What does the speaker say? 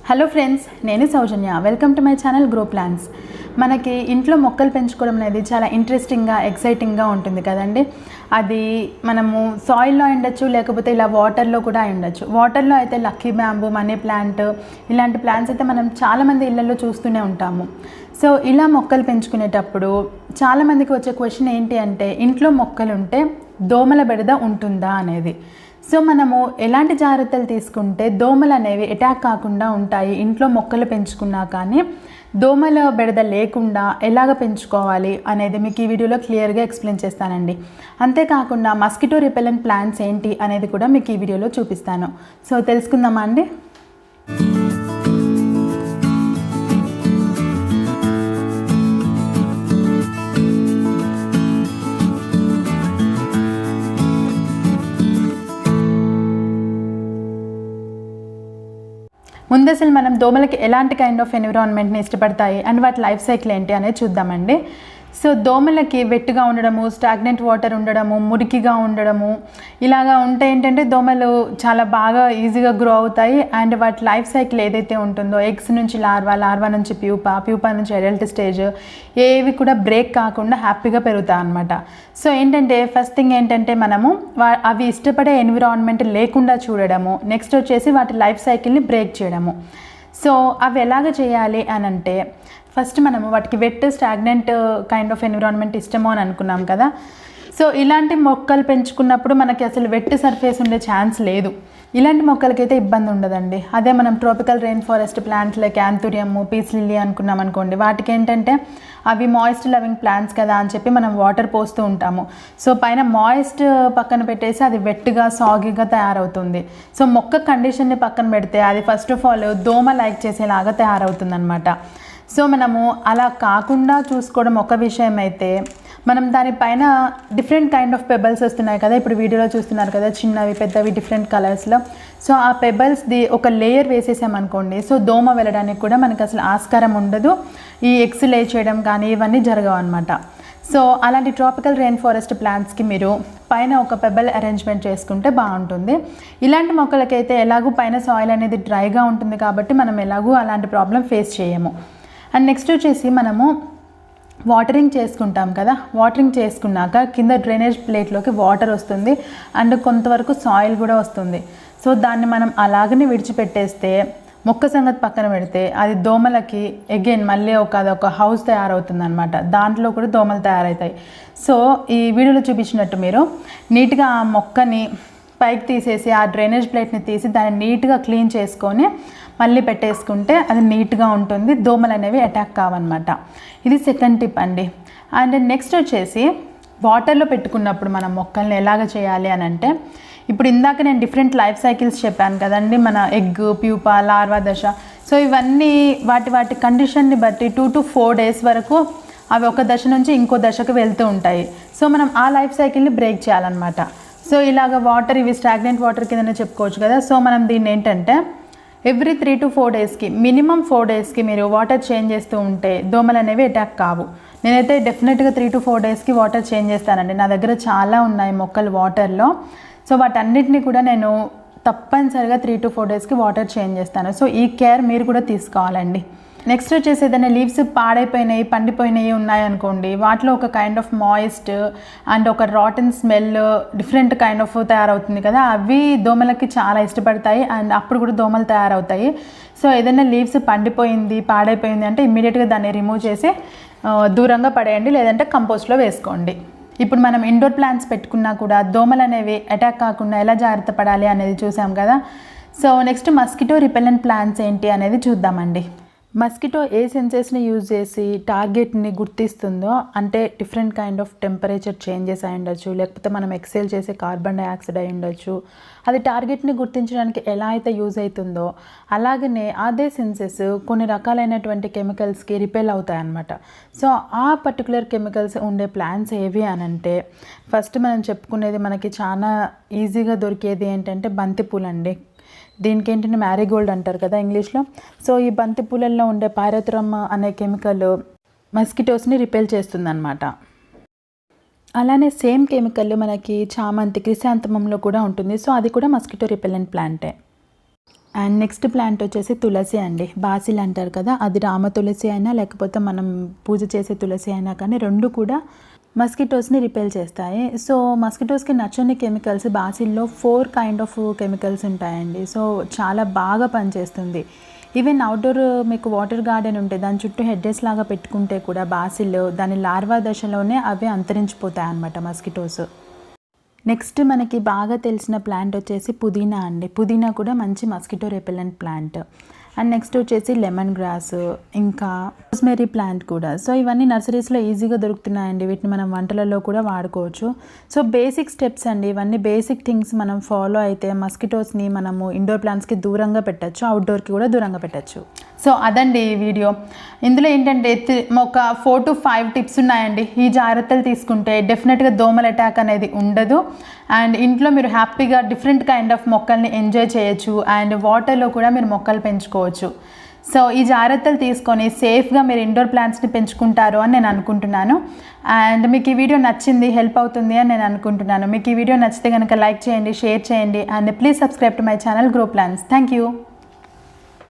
Hello friends, నేను Soujanya. Welcome to my channel grow plans. మనకి ఇంట్లో మొక్కలు పెంచుకోవడం అనేది చాలా ఇంట్రెస్టింగ్గా ఎక్సైటింగ్గా ఉంటుంది కదండి. అది మనము సాయిల్లో ఉండొచ్చు, లేకపోతే ఇలా వాటర్లో కూడా ఉండొచ్చు. వాటర్లో అయితే లక్కీ బ్యాంబూ, మనీ ప్లాంట్ ఇలాంటి ప్లాంట్స్ అయితే మనం చాలామంది ఇళ్లలో చూస్తూనే ఉంటాము. సో ఇలా మొక్కలు పెంచుకునేటప్పుడు చాలామందికి వచ్చే క్వశ్చన్ ఏంటి అంటే, ఇంట్లో మొక్కలు ఉంటే దోమల బెడద ఉంటుందా అనేది. సో మనము ఎలాంటి జాగ్రత్తలు తీసుకుంటే దోమలు అనేవి అటాక్ కాకుండా ఉంటాయి, ఇంట్లో మొక్కలు పెంచుకున్నా కానీ దోమల బెడద లేకుండా ఎలాగ పెంచుకోవాలి అనేది మీకు ఈ వీడియోలో క్లియర్గా ఎక్స్ప్లెయిన్ చేస్తానండి. అంతేకాకుండా మస్కిటో రిపెలెంట్ ప్లాంట్స్ ఏంటి అనేది కూడా మీకు ఈ వీడియోలో చూపిస్తాను. సో తెలుసుకుందామా అండి. ముందు అసలు మనం దోమలకి ఎలాంటి కైండ్ ఆఫ్ ఎన్విరాన్మెంట్ని ఇష్టపడతాయి అండ్ వాటి లైఫ్ సైకిల్ ఏంటి అనేది చూద్దామండి. సో దోమలకి వెట్గా ఉండడము, స్టాగ్నెంట్ వాటర్ ఉండడము, మురికిగా ఉండడము ఇలాగా ఉంటే ఏంటంటే దోమలు చాలా బాగా ఈజీగా గ్రో అవుతాయి. అండ్ వాటి లైఫ్ సైకిల్ ఏదైతే ఉంటుందో, ఎగ్స్ నుంచి లార్వా నుంచి ప్యూపా నుంచి అడల్ట్ స్టేజ్ ఏవి కూడా బ్రేక్ కాకుండా హ్యాపీగా పెరుగుతాయి అన్నమాట. సో ఏంటంటే ఫస్ట్ థింగ్ ఏంటంటే మనము అవి ఇష్టపడే ఎన్విరాన్మెంట్ లేకుండా చూడడము, నెక్స్ట్ వచ్చేసి వాటి లైఫ్ సైకిల్ని బ్రేక్ చేయడము. సో అవి ఎలాగ చేయాలి అని అంటే, ఫస్ట్ మనము వాటికి wet stagnant kind of environment ఇష్టమో అని అనుకున్నాం కదా. సో ఇలాంటి మొక్కలు పెంచుకున్నప్పుడు మనకి అసలు వెట్ సర్ఫేస్ ఉండే ఛాన్స్ లేదు. ఇలాంటి మొక్కలకైతే ఇబ్బంది ఉండదండి. అదే మనం tropical rain forest plant like anthurium, peace lily అనుకున్నాం అనుకోండి, వాటికి ఏంటంటే అవి మాయిస్ట్ లవింగ్ ప్లాంట్స్ కదా అని చెప్పి మనం వాటర్ పోస్తూ ఉంటాము. సో పైన మాయిస్ట్ పక్కన పెట్టేసి అది వెట్గా సాగిగా తయారవుతుంది. సో మొక్క కండిషన్ని పక్కన పెడితే అది ఫస్ట్ ఆఫ్ ఆల్ దోమ లైక్ చేసేలాగా తయారవుతుంది అనమాట. సో మనము అలా కాకుండా చూసుకోవడం ఒక విషయం అయితే, మనం దానిపైన డిఫరెంట్ కైండ్ ఆఫ్ పెబల్స్ వస్తున్నాయి కదా, ఇప్పుడు వీడియోలో చూస్తున్నారు కదా, చిన్నవి పెద్దవి డిఫరెంట్ కలర్స్లో. సో ఆ పెబల్స్ది ఒక లేయర్ వేసేసామనుకోండి, సో దోమ వెళ్ళడానికి కూడా మనకు అసలు ఆస్కారం ఉండదు. ఈ ఎగ్స్ లే చేయడం కానీ ఇవన్నీ జరగవు అనమాట. సో అలాంటి ట్రాపికల్ రెయిన్ ఫారెస్ట్ ప్లాంట్స్కి మీరు పైన ఒక పెబల్ అరేంజ్మెంట్ చేసుకుంటే బాగుంటుంది. ఇలాంటి మొక్కలకైతే ఎలాగూ పైన సాయిల్ అనేది డ్రైగా ఉంటుంది కాబట్టి మనం ఎలాగూ అలాంటి ప్రాబ్లం ఫేస్ చేయము. అండ్ నెక్స్ట్ వచ్చేసి మనము వాటరింగ్ చేసుకుంటాం కదా, వాటరింగ్ చేసుకున్నాక కింద డ్రైనేజ్ ప్లేట్లోకి వాటర్ వస్తుంది అండ్ కొంతవరకు సాయిల్ కూడా వస్తుంది. సో దాన్ని మనం అలాగనే విడిచిపెట్టేస్తే, మొక్క సంగతి పక్కన పెడితే, అది దోమలకి అగైన్ మళ్ళీ అదొక హౌస్ తయారవుతుంది అనమాట. దాంట్లో కూడా దోమలు తయారవుతాయి. సో ఈ వీడియోలో చూపించినట్టు మీరు నీట్గా ఆ మొక్కని పైకి తీసేసి ఆ డ్రైనేజ్ ప్లేట్ని తీసి దాన్ని నీట్గా క్లీన్ చేసుకొని మళ్ళీ పెట్టేసుకుంటే అది నీట్గా ఉంటుంది, దోమలు అనేవి అటాక్ కావన్నమాట. ఇది సెకండ్ టిప్ అండి. అండ్ నెక్స్ట్ వచ్చేసి వాటర్లో పెట్టుకున్నప్పుడు మనం మొక్కల్ని ఎలాగ చేయాలి అని అంటే, ఇప్పుడు ఇందాక నేను డిఫరెంట్ లైఫ్ సైకిల్స్ చెప్పాను కదండి, మన ఎగ్, ప్యూపా, లార్వా దశ. సో ఇవన్నీ వాటి కండిషన్ని బట్టి 2 to 4 days వరకు అవి ఒక దశ నుంచి ఇంకో దశకు వెళ్తూ ఉంటాయి. సో మనం ఆ లైఫ్ సైకిల్ని బ్రేక్ చేయాలన్నమాట. సో ఇలాగ వాటర్, ఇవి స్టాగ్నెంట్ వాటర్ కిందనే చెప్పుకోవచ్చు కదా. సో మనం దీన్ని ఏంటంటే ఎవ్రీ 3 to 4 daysకి, మినిమం 4 daysకి మీరు వాటర్ చేంజ్ చేస్తూ ఉంటే దోమలు అనేవి అటాక్ కావు. నేనైతే డెఫినెట్గా 3 to 4 daysకి వాటర్ చేంజ్ చేస్తానండి. నా దగ్గర చాలా ఉన్నాయి మొక్కలు వాటర్లో. సో వాటన్నిటిని కూడా నేను తప్పనిసరిగా 3 to 4 daysకి వాటర్ చేంజ్ చేస్తాను. సో ఈ కేర్ మీరు కూడా తీసుకోవాలండి. నెక్స్ట్ వచ్చేసి ఏదైనా లీవ్స్ పాడైపోయినాయి, పండిపోయినాయి ఉన్నాయనుకోండి, వాటిలో ఒక కైండ్ ఆఫ్ మాయిస్ట్ అండ్ ఒక rotten smell different kind of తయారవుతుంది కదా, అవి దోమలకి చాలా ఇష్టపడతాయి అండ్ అప్పుడు కూడా దోమలు తయారవుతాయి. సో ఏదైనా లీవ్స్ పండిపోయింది, పాడైపోయింది అంటే ఇమ్మీడియట్గా దాన్ని రిమూవ్ చేసి దూరంగా పడేయండి, లేదంటే కంపోస్ట్లో వేసుకోండి. ఇప్పుడు మనం ఇండోర్ ప్లాంట్స్ పెట్టుకున్నా కూడా దోమలు అనేవి అటాక్ కాకుండా ఎలా జాగ్రత్త పడాలి అనేది చూసాం కదా. So next mosquito repellent plants ఏంటి అనేది చూద్దామండి. మస్కిటో ఏ సెన్సెస్ని యూజ్ చేసి టార్గెట్ని గుర్తిస్తుందో, అంటే different kind of temperature changes అయి ఉండొచ్చు, లేకపోతే మనం ఎక్సేల్ చేసే కార్బన్ డైఆక్సైడ్ అయి ఉండొచ్చు, అది టార్గెట్ని గుర్తించడానికి ఎలా అయితే యూజ్ అవుతుందో అలాగనే అదే సెన్సెస్ కొన్ని రకాలైనటువంటి కెమికల్స్కి రిపెల్ అవుతాయి అన్నమాట. సో ఆ పర్టికులర్ కెమికల్స్ ఉండే ప్లాంట్స్ ఏవి అని అంటే, ఫస్ట్ మనం చెప్పుకునేది మనకి చాలా ఈజీగా దొరికేది ఏంటంటే బంతిపూలు అండి. దీనికి ఏంటంటే మ్యారీగోల్డ్ అంటారు కదా ఇంగ్లీష్లో. సో ఈ బంతి పూలల్లో ఉండే పైరథ్రమ్ అనే కెమికల్ మస్కిటోస్ని రిపెల్ చేస్తుందన్నమాట. అలానే సేమ్ కెమికల్ మనకి చామంతి, క్రిసాంతమంలో కూడా ఉంటుంది. సో అది కూడా మస్కిటో రిపెలెంట్ ప్లాంటే. అండ్ నెక్స్ట్ ప్లాంట్ వచ్చేసి తులసి అండి. బాసిల్ అంటారు కదా, అది రామ తులసి అయినా లేకపోతే మనం పూజ చేసే తులసి అయినా కానీ రెండు కూడా మస్కిటోస్ని రిపెల్ చేస్తాయి. సో మస్కిటోస్కి నచ్చని కెమికల్స్ బాసిల్లో 4 కైండ్ ఆఫ్ కెమికల్స్ ఉంటాయండి. సో చాలా బాగా పనిచేస్తుంది. ఈవెన్ అవుట్డోర్ మీకు వాటర్ గార్డెన్ ఉంటే దాని చుట్టూ హెడ్డెస్ లాగా పెట్టుకుంటే కూడా బాసిల్ దాని లార్వా దశలోనే అవే అంతరించిపోతాయి అన్నమాట మస్కిటోస్. నెక్స్ట్ మనకి బాగా తెలిసిన ప్లాంట్ వచ్చేసి పుదీనా అండి. పుదీనా కూడా మంచి mosquito repellent plant. And next వచ్చేసి లెమన్ గ్రాస్, ఇంకా రోస్మెరీ ప్లాంట్ కూడా. సో ఇవన్నీ నర్సరీస్లో ఈజీగా దొరుకుతున్నాయండి. వీటిని మనం వంటలలో కూడా వాడుకోవచ్చు. సో బేసిక్ స్టెప్స్ అండి ఇవన్నీ. బేసిక్ థింగ్స్ మనం ఫాలో అయితే మస్కిటోస్ని మనము ఇండోర్ ప్లాంట్స్కి దూరంగా పెట్టచ్చు, అవుట్డోర్కి కూడా దూరంగా పెట్టచ్చు. సో అదండి ఈ వీడియో. ఇందులో ఏంటంటే ఒక 4 to 5 టిప్స్ ఉన్నాయండి. ఈ జాగ్రత్తలు తీసుకుంటే డెఫినెట్గా దోమల అటాక్ అనేది ఉండదు. అండ్ ఇంట్లో మీరు హ్యాపీగా డిఫరెంట్ కైండ్ ఆఫ్ మొక్కల్ని ఎంజాయ్ చేయొచ్చు. అండ్ వాటర్లో కూడా మీరు మొక్కలు పెంచుకోవచ్చు. సో ఈ జాగ్రత్తలు తీసుకొని సేఫ్గా మీరు ఇండోర్ ప్లాంట్స్ని పెంచుకుంటారు అని నేను అనుకుంటున్నాను. అండ్ మీకు ఈ వీడియో నచ్చింది, హెల్ప్ అవుతుంది అని నేను అనుకుంటున్నాను. మీకు ఈ వీడియో నచ్చితే కనుక లైక్ చేయండి, షేర్ చేయండి. And please subscribe to my channel grow plans. Thank you.